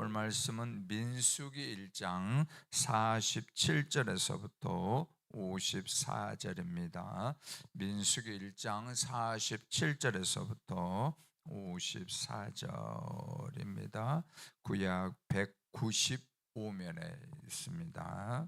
오늘 말씀은 민수기 1장 47절에서부터 54절입니다. 민수기 1장 47절에서부터 54절입니다. 구약 195면에 있습니다.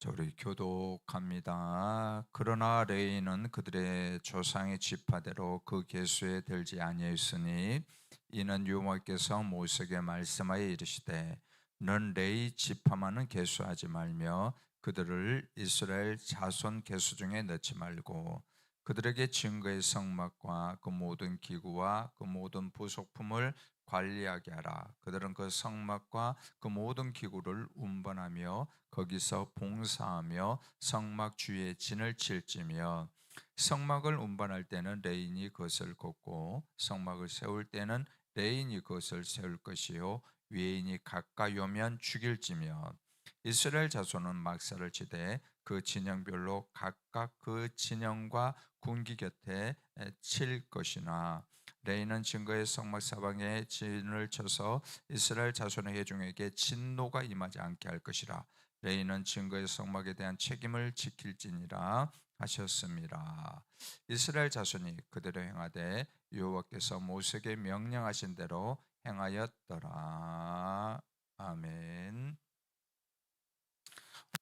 우리 교독합니다. 그러나 레위는 그들의 조상의 지파대로 그 계수에 들지 아니하였으니 이는 여호와께서 모세에게 말씀하여 이르시되 넌 레위 지파만은 계수하지 말며 그들을 이스라엘 자손 계수 중에 넣지 말고 그들에게 증거의 성막과 그 모든 기구와 그 모든 부속품을 관리하게 하라. 그들은 그 성막과 그 모든 기구를 운반하며 거기서 봉사하며 성막 주위에 진을 칠지며 성막을 운반할 때는 레인이 그것을 걷고 성막을 세울 때는 레인이 그것을 세울 것이요 외인이 가까이 오면 죽일지며 이스라엘 자손은 막사를 치되 그 진영별로 각각 그 진영과 군기 곁에 칠 것이나 레인은 증거의 성막 사방에 진을 쳐서 이스라엘 자손의 회중에게 진노가 임하지 않게 할 것이라. 레인은 증거의 성막에 대한 책임을 지킬지니라 하셨습니다. 이스라엘 자손이 그대로 행하되 여호와께서 모세에게 명령하신 대로 행하였더라. 아멘.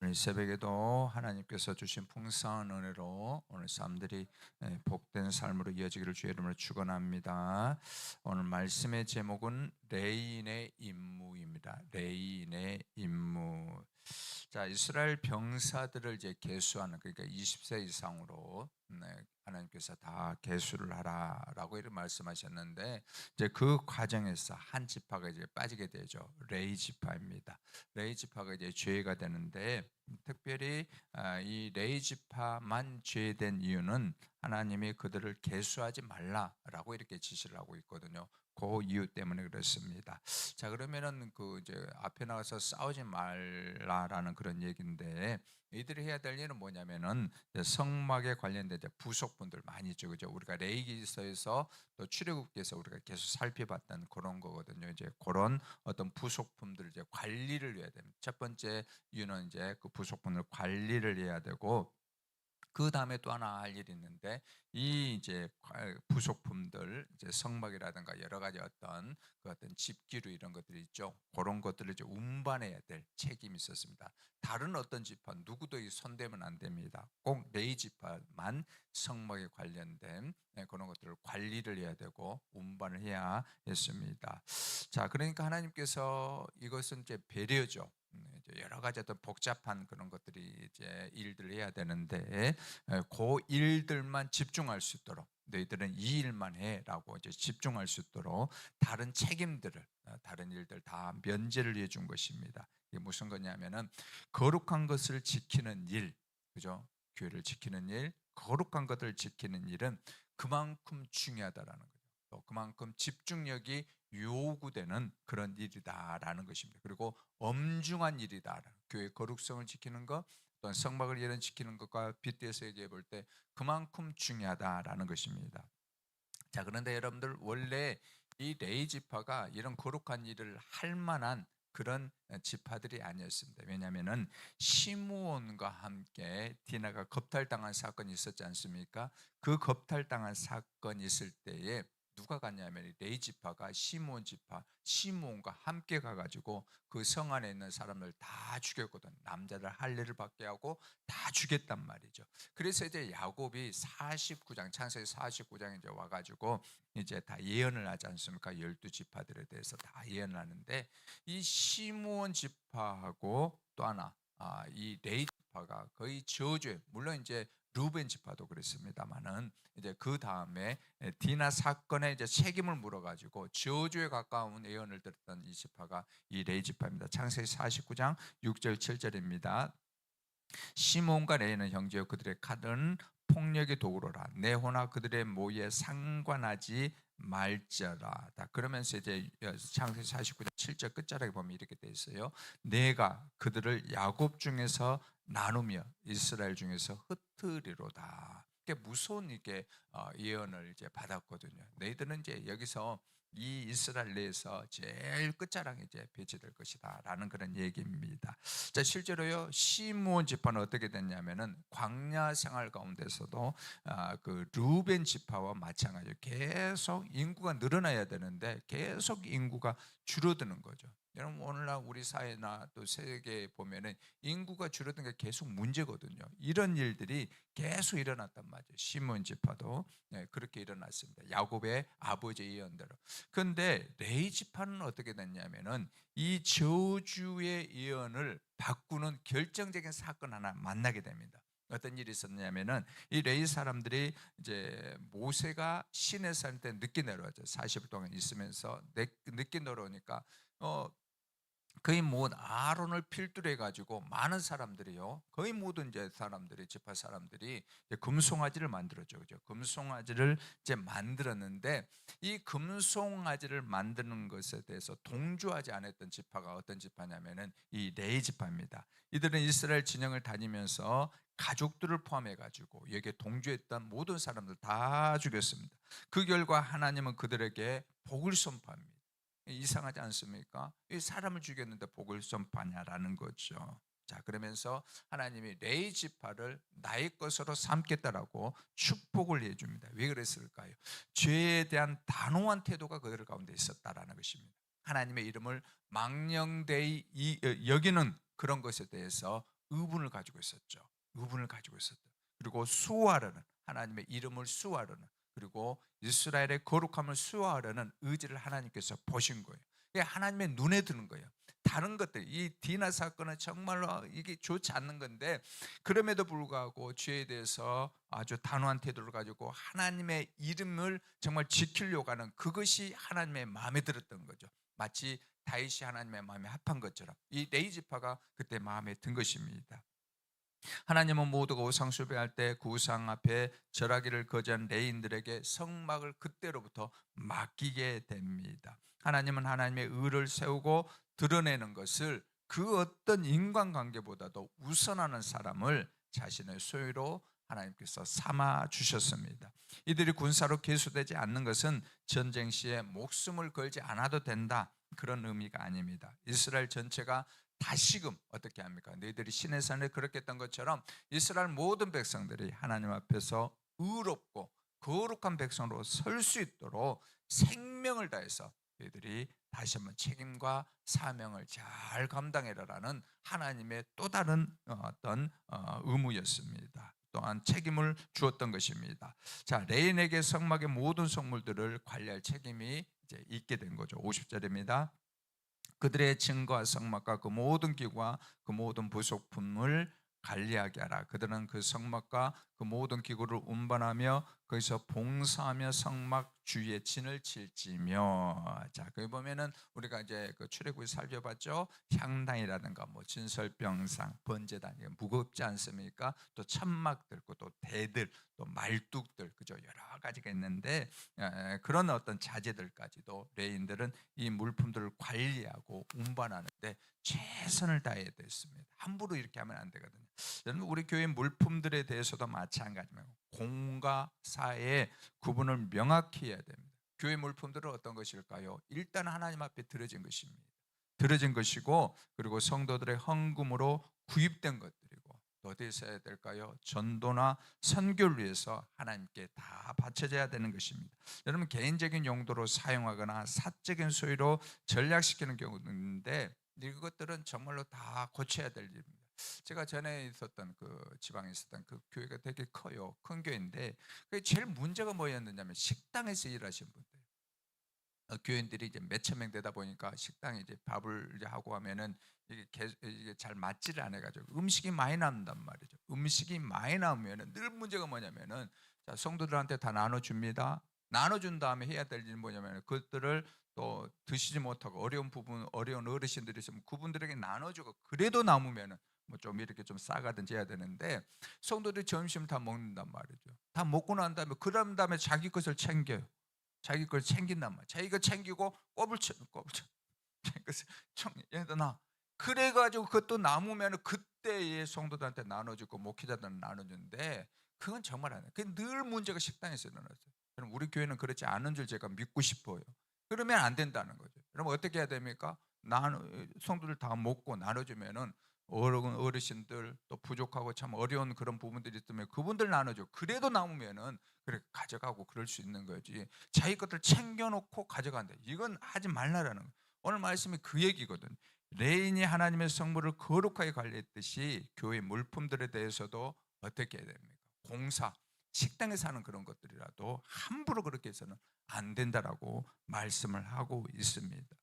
오늘 새벽에도 하나님께서 주신 풍성한 은혜로 오늘 삶들이 복된 삶으로 이어지기를 주의 이름으로 축원합니다. 오늘 말씀의 제목은 레인의 임무입니다. 레인의 임무. 자, 이스라엘 병사들을 이제 계수하는, 그러니까 20세 이상으로 하나님께서 다 계수를 하라라고 이렇게 말씀하셨는데, 이제 그 과정에서 한 지파가 이제 빠지게 되죠. 레위 지파입니다. 레위 지파가 이제 죄가 되는데, 특별히 이 레위 지파만 죄된 이유는 하나님이 그들을 계수하지 말라라고 이렇게 지시를 하고 있거든요. 그 이유 때문에 그렇습니다. 자, 그러면은 그 이제 앞에 나가서 싸우지 말라라는 그런 얘기인데, 이들이 해야 될 일은 뭐냐면은 성막에 관련된 이제 부속분들 많이 있죠, 그죠? 우리가 레위기서에서 또 출애굽기에서 우리가 계속 살펴봤던 그런 거거든요. 이제 그런 어떤 부속품들 이제 관리를 해야 됩니다. 첫 번째 이유는 이제 그 부속품을 관리를 해야 되고, 그 다음에 또 하나 할 일이 있는데, 이 이제 부속품들, 이제 성막이라든가 여러 가지 어떤 그 어떤 집기류 이런 것들이 있죠. 그런 것들을 이제 운반해야 될 책임이 있었습니다. 다른 어떤 지파 누구도 손대면 안 됩니다. 꼭 레위 지파만 성막에 관련된 그런 것들을 관리를 해야 되고 운반을 해야 했습니다. 자, 그러니까 하나님께서 이것은 이제 배려죠. 이제 여러 가지 어떤 복잡한 그런 것들이 이제 일들을 해야 되는데, 그 일들만 집중할 수 있도록 너희들은 이 일만 해라고 이제 집중할 수 있도록 다른 책임들을, 다른 일들 다 면제를 해준 것입니다. 이게 무슨 거냐면은 거룩한 것을 지키는 일, 그죠? 교회를 지키는 일, 거룩한 것을 지키는 일은 그만큼 중요하다라는 거죠. 또 그만큼 집중력이 요구되는 그런 일이다라는 것입니다. 그리고 엄중한 일이다. 교회 거룩성을 지키는 것, 또한 성막을 예를 지키는 것과 빗대서 얘기해 볼 때 그만큼 중요하다라는 것입니다. 자, 그런데 여러분들 원래 이 레위 지파가 이런 거룩한 일을 할 만한 그런 지파들이 아니었습니다. 왜냐하면은 시므온과 함께 디나가 겁탈당한 사건이 있었지 않습니까? 그 겁탈당한 사건이 있을 때에 누가 갔냐면 레위 지파가 시므온 지파 시므온과 함께 가가지고 그 성 안에 있는 사람을 다 죽였거든. 남자들 할례를 받게 하고 다 죽였단 말이죠. 그래서 이제 야곱이 49장 창세기 49장에 이제 와가지고 이제 다 예언을 하지 않습니까? 12지파들에 대해서 다 예언을 하는데, 이 시므온 지파하고 또 하나 이 레위 지파가 거의 저주에, 물론 이제 루벤 지파도 그랬습니다만은 이제 그 다음에 디나 사건에 이제 책임을 물어가지고 저주에 가까운 예언을 들었던 이 지파가 이 레위 지파입니다. 창세기 49장 6절 7절입니다. 시몬과 레이는 형제요 그들의 칼은 폭력의 도구로라. 내 호나 그들의 모에 상관하지 말지어라. 그러면서 이제 창세기 49장 7절 끝자락에 보면 이렇게 돼 있어요. 내가 그들을 야곱 중에서 나누며 이스라엘 중에서 흩으리로다. 무서운 이게 예언을 이제 받았거든요. 너희들은 이제 여기서 이 이스라엘 내에서 제일 끝자락에 이제 배치될 것이다라는 그런 얘기입니다. 자, 실제로요 시므온 지파는 어떻게 됐냐면은 광야 생활 가운데서도 그 루벤 지파와 마찬가지로 계속 인구가 늘어나야 되는데 계속 인구가 줄어드는 거죠. 여러분 오늘날 우리 사회나 또 세계에 보면은 인구가 줄어드는 게 계속 문제거든요. 이런 일들이 계속 일어났단 말이에요. 시므온 지파도 그렇게 일어났습니다. 야곱의 아버지의 예언대로. 그런데 레위 지파는 어떻게 됐냐면은 이 저주의 예언을 바꾸는 결정적인 사건 하나 만나게 됩니다. 어떤 일이 있었냐면은 이 레위 사람들이 이제 모세가 시내 살 때 늦게 내려왔죠. 40일 동안 있으면서 늦게 내려오니까 거의 모든 아론을 필두로 해가지고 많은 사람들이요, 거의 모든 이제 사람들이 지파 사람들이 이제 금송아지를 만들었죠, 그죠? 금송아지를 이제 만들었는데 이 금송아지를 만드는 것에 대해서 동조하지 않았던 지파가 어떤 지파냐면은 이 레위 지파입니다. 이들은 이스라엘 진영을 다니면서 가족들을 포함해가지고 여기에 동조했던 모든 사람들 다 죽였습니다. 그 결과 하나님은 그들에게 복을 선포합니다. 이상하지 않습니까? 이 사람을 죽였는데 복을 선포하냐라는 거죠. 자, 그러면서 하나님이 레위 지파를 나의 것으로 삼겠다라고 축복을 해줍니다. 왜 그랬을까요? 죄에 대한 단호한 태도가 그들 가운데 있었다라는 것입니다. 하나님의 이름을 망령되이 여기는 그런 것에 대해서 의분을 가지고 있었죠. 의분을 가지고 있었다. 그리고 수호하려는, 하나님의 이름을 수호하려는, 그리고 이스라엘의 거룩함을 수호하려는 의지를 하나님께서 보신 거예요. 이게 하나님의 눈에 드는 거예요. 다른 것들, 이 디나 사건은 정말로 이게 좋지 않는 건데 그럼에도 불구하고 죄에 대해서 아주 단호한 태도를 가지고 하나님의 이름을 정말 지키려고 하는 그것이 하나님의 마음에 들었던 거죠. 마치 다윗이 하나님의 마음에 합한 것처럼 이 레위 지파가 그때 마음에 든 것입니다. 하나님은 모두가 우상 숭배할 때 그 우상 앞에 절하기를 거절한 레인들에게 성막을 그때로부터 맡기게 됩니다. 하나님은 하나님의 의를 세우고 드러내는 것을 그 어떤 인간관계보다도 우선하는 사람을 자신의 소유로 하나님께서 삼아 주셨습니다. 이들이 군사로 계수되지 않는 것은 전쟁 시에 목숨을 걸지 않아도 된다, 그런 의미가 아닙니다. 이스라엘 전체가 다시금 어떻게 합니까? 너희들이 시내 산에 그렇게 했던 것처럼 이스라엘 모든 백성들이 하나님 앞에서 의롭고 거룩한 백성으로 설 수 있도록 생명을 다해서 너희들이 다시 한번 책임과 사명을 잘 감당해라라는 하나님의 또 다른 어떤 의무였습니다. 또한 책임을 주었던 것입니다. 자, 레인에게 성막의 모든 성물들을 관리할 책임이 이제 있게 된 거죠. 50절입니다. 그들의 증거와 성막과 그 모든 기구와 그 모든 부속품을 관리하게 하라. 그들은 그 성막과 그 모든 기구를 운반하며 거기서 봉사하며 성막 주위에 진을 칠지며. 자, 거기 보면은 우리가 이제 그 출애굽을 살펴봤죠. 향단이라든가 뭐 진설병상, 번제단, 이게 무겁지 않습니까? 또 천막들, 또 대들, 또 말뚝들, 그죠? 여러 가지가 있는데 그런 어떤 자재들까지도 레인들은 이 물품들을 관리하고 운반하는데 최선을 다해야 됐습니다. 함부로 이렇게 하면 안 되거든요. 여러분, 우리 교회 물품들에 대해서도 마찬가지입니다. 공과 사의 구분을 명확히 해야 됩니다. 교회 물품들은 어떤 것일까요? 일단 하나님 앞에 드려진 것입니다. 드려진 것이고, 그리고 성도들의 헌금으로 구입된 것들이고, 또 어디에 써야 될까요? 전도나 선교를 위해서 하나님께 다 바쳐져야 되는 것입니다. 여러분, 개인적인 용도로 사용하거나 사적인 소유로 전략시키는 경우도 있는데 이것들은 정말로 다 고쳐야 될 일입니다. 제가 전에 있었던 그 지방에 있었던 그 교회가 되게 커요. 큰 교회인데 그 제일 문제가 뭐였느냐면 식당에서 일하시는 분들. 교인들이 이제 몇천 명 되다 보니까 식당에 이제 밥을 이제 하고 하면은 이게 잘 맞지를 않아 가지고 음식이 많이 남는단 말이죠. 음식이 많이 남으면은 늘 문제가 뭐냐면은 자, 성도들한테 다 나눠 줍니다. 나눠 준 다음에 해야 될 일은 뭐냐면 그것들을 또 드시지 못하고 어려운 어르신들이 있으면 그분들에게 나눠 주고 그래도 남으면은 뭐 좀 이렇게 좀 싸가든지 해야 되는데 성도들이 점심 다 먹는단 말이죠. 다 먹고 난 다음에 그런 다음에 자기 것을 챙겨요. 자기 걸 챙긴단 말이야. 자기가 챙기고 꼽을 쳐. 그래서 얘들아, 그래가지고 그것도 남으면 그때의 성도들한테 나눠주고 목회자들은 나눠주는데 그건 정말 안 해요. 그게 늘 문제가 식당에서 일어났어요. 그럼 우리 교회는 그렇지 않은 줄 제가 믿고 싶어요. 그러면 안 된다는 거죠. 그럼 어떻게 해야 됩니까? 성도들 다 먹고 나눠주면은 어르신들 또 부족하고 참 어려운 그런 부분들이 있으면 그분들 나눠줘. 그래도 남으면은 그래 가져가고 그럴 수 있는 거지. 자기 것들 챙겨놓고 가져간다. 이건 하지 말라라는 거예요. 오늘 말씀이 그 얘기거든. 레인이 하나님의 성물을 거룩하게 관리했듯이 교회 물품들에 대해서도 어떻게 해야 됩니까? 공사, 식당에서 하는 그런 것들이라도 함부로 그렇게 해서는 안 된다라고 말씀을 하고 있습니다.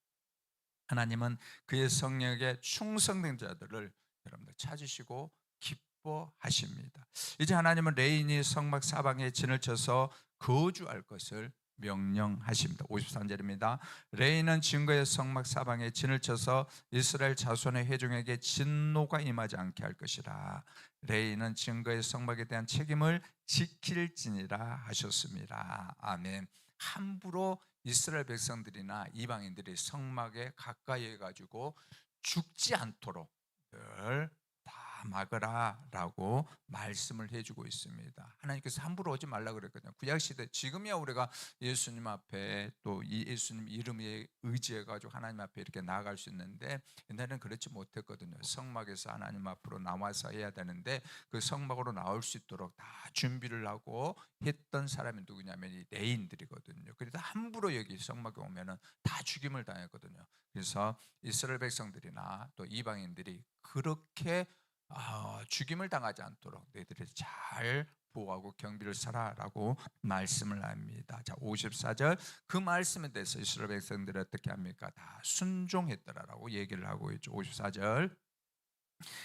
하나님은 그의 성령에 충성된 자들을 여러분들 찾으시고 기뻐하십니다. 이제 하나님은 레인이 성막 사방에 진을 쳐서 거주할 것을 명령하십니다. 53절입니다. 레인은 증거의 성막 사방에 진을 쳐서 이스라엘 자손의 회중에게 진노가 임하지 않게 할 것이라. 레인은 증거의 성막에 대한 책임을 지킬지니라 하셨습니다. 아멘. 함부로 이스라엘 백성들이나 이방인들이 성막에 가까이 해가지고 죽지 않도록 늘 다 막으라라고 말씀을 해주고 있습니다. 하나님께서 함부로 오지 말라 그랬거든요. 구약시대 지금이야 우리가 예수님 앞에 또 이 예수님 이름에 의지해가지고 하나님 앞에 이렇게 나아갈 수 있는데 옛날에는 그렇지 못했거든요. 성막에서 하나님 앞으로 나와서 해야 되는데 그 성막으로 나올 수 있도록 다 준비를 하고 했던 사람이 누구냐면 이 레인들이거든요. 그래서 함부로 여기 성막에 오면은 다 죽임을 당했거든요. 그래서 이스라엘 백성들이나 또 이방인들이 그렇게 죽임을 당하지 않도록 너희들이 잘 보호하고 경비를 서라라고 말씀을 합니다. 자, 54절 그 말씀에 대해서 이스라엘 백성들이 어떻게 합니까? 다 순종했더라라고 얘기를 하고 있죠. 54절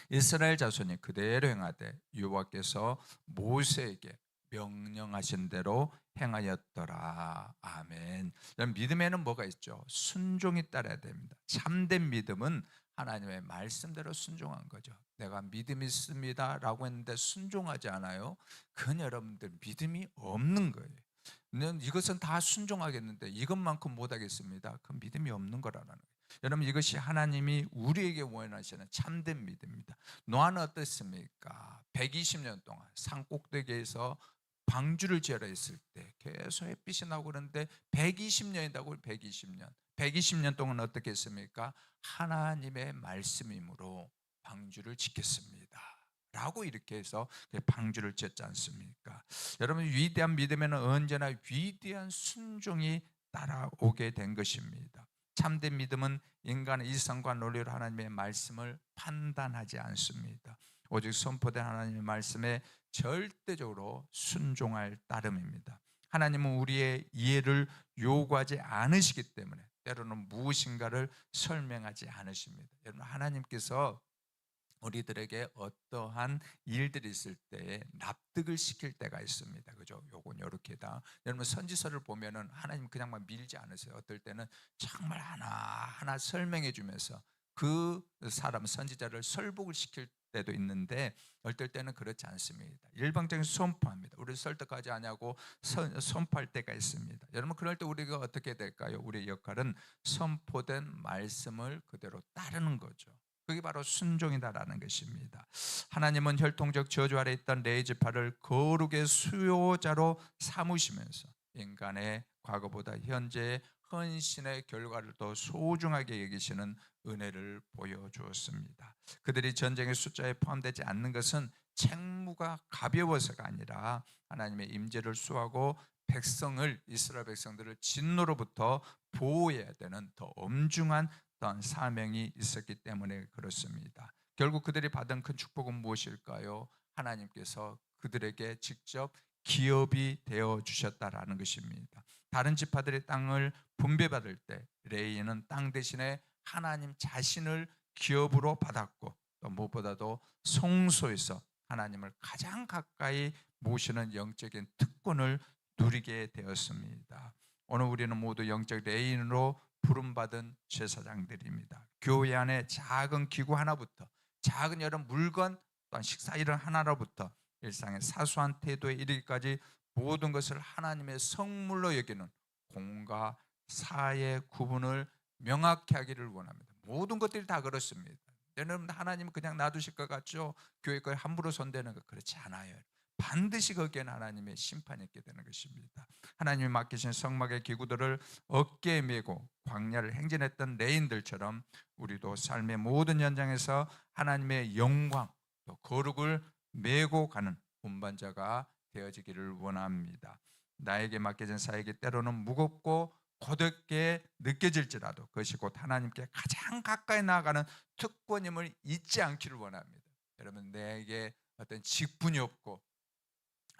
이스라엘 자손이 그대로 행하되 여호와께서 모세에게 명령하신 대로 행하였더라. 아멘. 믿음에는 뭐가 있죠? 순종이 따라야 됩니다. 참된 믿음은 하나님의 말씀대로 순종한 거죠. 내가 믿음이 있습니다 라고 했는데 순종하지 않아요? 그건 여러분들 믿음이 없는 거예요. 이것은 다 순종하겠는데 이것만큼 못하겠습니다. 그건 믿음이 없는 거라는 거예요. 여러분 이것이 하나님이 우리에게 원하시는 참된 믿음입니다. 노아는 어땠습니까? 120년 동안 산 꼭대기에서 방주를 지으라 했을 때 계속 햇빛이 나고 그러는데 120년이라고 120년. 120년 동안 어떻게 했습니까? 하나님의 말씀이므로 방주를 짓겠습니다. 라고 이렇게 해서 방주를 지었지 않습니까? 여러분 위대한 믿음에는 언제나 위대한 순종이 따라오게 된 것입니다. 참된 믿음은 인간의 이성과 논리로 하나님의 말씀을 판단하지 않습니다. 오직 선포된 하나님의 말씀에 절대적으로 순종할 따름입니다. 하나님은 우리의 이해를 요구하지 않으시기 때문에 때로는 무엇인가를 설명하지 않으십니다. 여러분 하나님께서 우리들에게 어떠한 일들이 있을 때에 납득을 시킬 때가 있습니다. 그죠? 요건 요렇게다. 여러분 선지서를 보면은 하나님 그냥만 밀지 않으세요. 어떨 때는 정말 하나하나 설명해 주면서 그 사람 선지자를 설복을 시킬 때도 있는데 어떨 때는 그렇지 않습니다. 일방적인 선포합니다. 우리를 설득하지 않냐고 선포할 때가 있습니다. 여러분 그럴 때 우리가 어떻게 될까요? 우리의 역할은 선포된 말씀을 그대로 따르는 거죠. 그게 바로 순종이다라는 것입니다. 하나님은 혈통적 저주 아래 있던 레위 지파를 거룩의 수요자로 삼으시면서 인간의 과거보다 현재의 헌신의 결과를 더 소중하게 여기시는 은혜를 보여주었습니다. 그들이 전쟁의 숫자에 포함되지 않는 것은 책무가 가벼워서가 아니라 하나님의 임재를 수하고 백성을 이스라엘 백성들을 진노로부터 보호해야 되는 더 엄중한 어떤 사명이 있었기 때문에 그렇습니다. 결국 그들이 받은 큰 축복은 무엇일까요? 하나님께서 그들에게 직접 기업이 되어 주셨다라는 것입니다. 다른 지파들의 땅을 분배받을 때 레위는 땅 대신에 하나님 자신을 기업으로 받았고 또 무엇보다도 성소에서 하나님을 가장 가까이 모시는 영적인 특권을 누리게 되었습니다. 오늘 우리는 모두 영적 레인으로 부름받은 제사장들입니다. 교회 안에 작은 기구 하나부터 작은 여러 물건 또한 식사 이런 하나로부터 일상의 사소한 태도에 이르기까지 모든 것을 하나님의 성물로 여기는 공과 사의 구분을 명확히 하기를 원합니다. 모든 것들이 다 그렇습니다. 여러분 하나님은 그냥 놔두실 것 같죠? 교회 거에 함부로 손대는 것 그렇지 않아요. 반드시 거기에는 하나님의 심판이 있게 되는 것입니다. 하나님이 맡기신 성막의 기구들을 어깨에 메고 광야를 행진했던 레인들처럼 우리도 삶의 모든 현장에서 하나님의 영광, 또 거룩을 메고 가는 운반자가 되어지기를 원합니다. 나에게 맡겨진 사역이 때로는 무겁고 고되게 느껴질지라도 그것이 곧 하나님께 가장 가까이 나아가는 특권임을 잊지 않기를 원합니다. 여러분, 내게 어떤 직분이 없고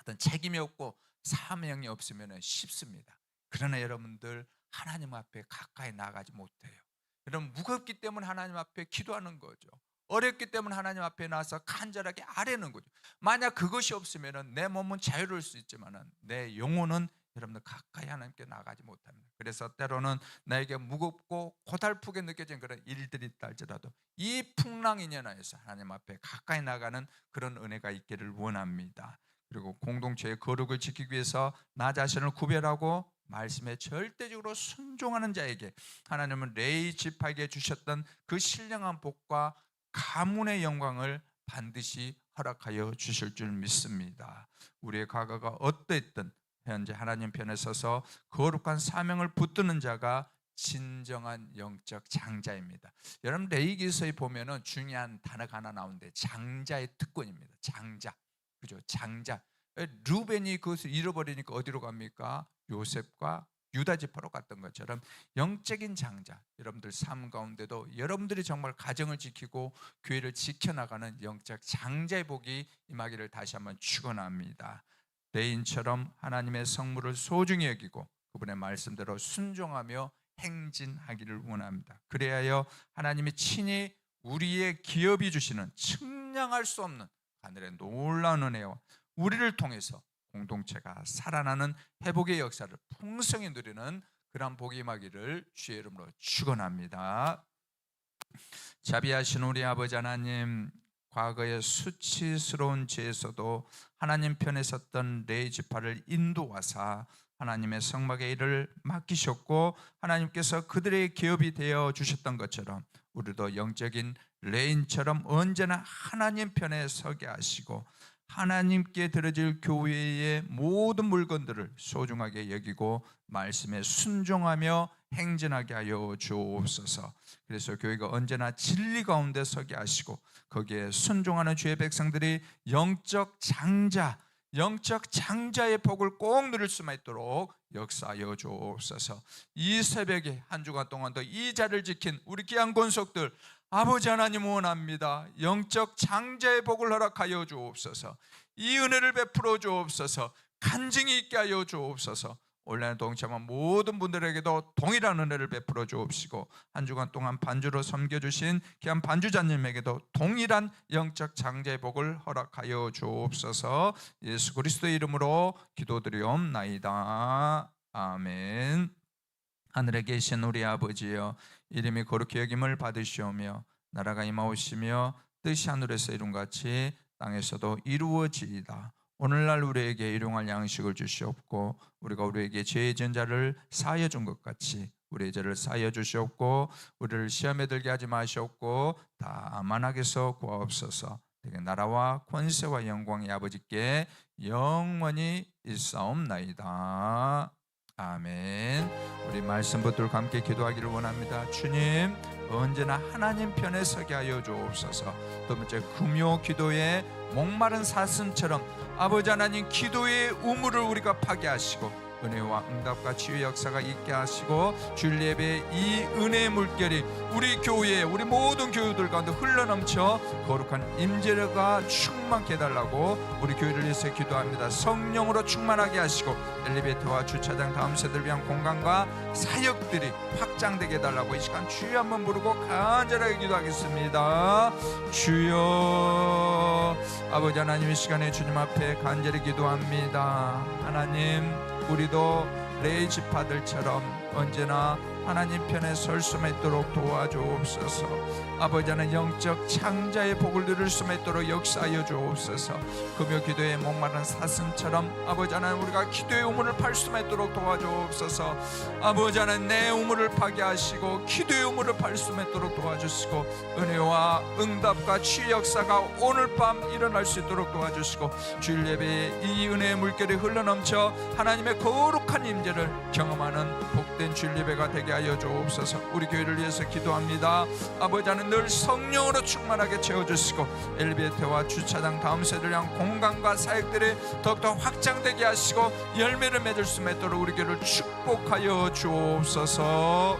어떤 책임이 없고 사명이 없으면 쉽습니다. 그러나 여러분들 하나님 앞에 가까이 나가지 못해요. 여러분, 무겁기 때문에 하나님 앞에 기도하는 거죠. 어렵기 때문에 하나님 앞에 나와서 간절하게 아뢰는 거죠. 만약 그것이 없으면 내 몸은 자유로울 수 있지만 내 영혼은 여러분들 가까이 하나님께 나가지 못합니다. 그래서 때로는 나에게 무겁고 고달프게 느껴진 그런 일들이 있다 할지라도 이 풍랑이년하여서 하나님 앞에 가까이 나가는 그런 은혜가 있기를 원합니다. 그리고 공동체의 거룩을 지키기 위해서 나 자신을 구별하고 말씀에 절대적으로 순종하는 자에게 하나님은 레위 지파에게 주셨던 그 신령한 복과 가문의 영광을 반드시 허락하여 주실 줄 믿습니다. 우리의 과거가 어떠했든 현재 하나님 편에 서서 거룩한 사명을 붙드는 자가 진정한 영적 장자입니다. 여러분, 레위기서에 보면은 중요한 단어가 하나 나오는데 장자의 특권입니다. 장자, 그죠? 장자. 루벤이 그것을 잃어버리니까 어디로 갑니까? 요셉과 유다 지파로 갔던 것처럼 영적인 장자, 여러분들 삶 가운데도 여러분들이 정말 가정을 지키고 교회를 지켜나가는 영적 장자의 복이 임하기를 다시 한번 축원합니다. 레인처럼 하나님의 성물을 소중히 여기고 그분의 말씀대로 순종하며 행진하기를 원합니다. 그래야 하나님이 친히 우리의 기업이 주시는 측량할 수 없는 하늘의 놀라운 은혜와 우리를 통해서 공동체가 살아나는 회복의 역사를 풍성히 누리는 그런 복이 임하기를 주의 이름으로 축원합니다. 자비하신 우리 아버지 하나님, 과거의 수치스러운 죄에서도 하나님 편에 섰던 레위 지파를 인도하사 하나님의 성막의 일을 맡기셨고 하나님께서 그들의 기업이 되어 주셨던 것처럼 우리도 영적인 레인처럼 언제나 하나님 편에 서게 하시고 하나님께 드려질 교회의 모든 물건들을 소중하게 여기고 말씀에 순종하며 행진하게 하여 주옵소서. 그래서 교회가 언제나 진리 가운데 서게 하시고 거기에 순종하는 주의 백성들이 영적 장자의 복을 꼭 누릴 수만 있도록 역사하여 주옵소서. 이 새벽에 한 주간 동안도 이 자리를 지킨 우리 귀한 권속들 아버지 하나님 원합니다. 영적 장자의 복을 허락하여 주옵소서. 이 은혜를 베풀어 주옵소서. 간증이 있게 하여 주옵소서. 온라인 동참한 모든 분들에게도 동일한 은혜를 베풀어 주옵시고 한 주간 동안 반주로 섬겨주신 귀한 반주자님에게도 동일한 영적 장자의 복을 허락하여 주옵소서. 예수 그리스도의 이름으로 기도드리옵나이다. 아멘. 하늘에 계신 우리 아버지여, 이름이 거룩히 여김을 받으시오며 나라가 임하오시며 뜻이 하늘에서 이룬같이 땅에서도 이루어지이다. 오늘날 우리에게 일용할 양식을 주시옵고 우리가 우리에게 죄의 진 자를 사하여 준 것 같이 우리의 죄를 사하여 주시옵고 우리를 시험에 들게 하지 마시옵고 다만 악에서 구하옵소서. 되게 나라와 권세와 영광이 아버지께 영원히 있사옵나이다. 아멘. 우리 말씀 붙들고 함께 기도하기를 원합니다. 주님, 언제나 하나님 편에 서게 하여 주옵소서. 두 번째, 금요 기도에 목마른 사슴처럼 아버지 하나님 기도의 우물을 우리가 파게 하시고 은혜와 응답과 치유의 역사가 있게 하시고 주일 예배의 이 은혜의 물결이 우리 교회, 우리 모든 교우들 가운데 흘러넘쳐 거룩한 임재가 충만케 해달라고 우리 교회를 위해서 기도합니다. 성령으로 충만하게 하시고 엘리베이터와 주차장 다음 세대를 위한 공간과 사역들이 확장되게 해달라고 이 시간 주여 한번 부르고 간절하게 기도하겠습니다. 주여. 아버지 하나님, 이 시간에 주님 앞에 간절히 기도합니다. 하나님, 우리도 레위 지파들처럼 언제나 하나님 편에 설 수 있도록 도와주옵소서. 아버지 하나님 영적 창자의 복을 누릴 수 있도록 역사하여 주옵소서. 금요 기도에 목마른 사슴처럼 아버지 하나님 우리가 기도의 우물을 팔 수 있도록 도와주옵소서. 아버지 하나님 내 우물을 파게 하시고 기도의 우물을 팔 수 있도록 도와주시고 은혜와 응답과 치유 역사가 오늘 밤 일어날 수 있도록 도와주시고 주일 예배에 이 은혜의 물결이 흘러넘쳐 하나님의 거룩한 임재를 경험하는 복된 주일 예배가 되게 하여 주옵소서. 우리 교회를 위해서 기도합니다. 아버지 하나님 늘 성령으로 충만하게 채워주시고 엘리베이터와 주차장 다음 세대를 향한 공간과 사역들이 더욱더 확장되게 하시고 열매를 맺을 수 있도록 우리 교회를 축복하여 주옵소서.